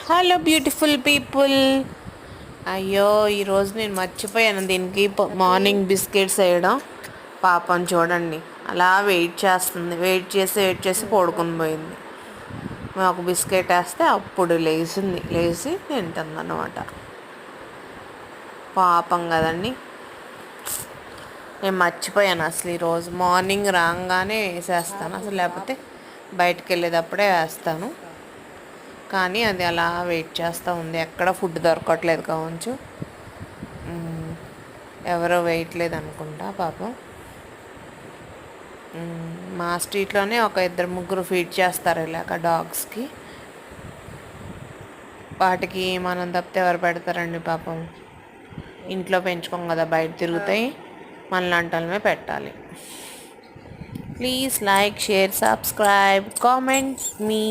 Hello beautiful people. అయ్యో ఈరోజు నేను మర్చిపోయాను దీనికి మార్నింగ్ బిస్కెట్స్ వేయడం. పాపం చూడండి అలా వెయిట్ చేస్తుంది, వెయిట్ చేసి పడుకొని పోయింది. ఒక బిస్కెట్ వేస్తే అప్పుడు లేచి తింటుంది అన్నమాట. పాపం కదండి. నేను మర్చిపోయాను అసలు ఈరోజు మార్నింగ్ రాగానే వేసేస్తాను, అసలు లేకపోతే బయటికి వెళ్ళేటప్పుడే వేస్తాను. కానీ అది అలా వెయిట్ చేస్తూ ఉంది, ఎక్కడ ఫుడ్ దొరకట్లేదు కావచ్చు. ఎవరో వేయట్లేదు అనుకుంటా పాపం. మా స్ట్రీట్లోనే ఒక ఇద్దరు ముగ్గురు ఫీడ్ చేస్తారు ఇలాగ డాగ్స్కి. వాటికి మనం తప్పితే ఎవరు పెడతారండి పాపం. ఇంట్లో పెంచుకోం కదా, బయట తిరుగుతాయి, మనలాంటి వాళ్ళమే పెట్టాలి. Please like, share, subscribe, comment me.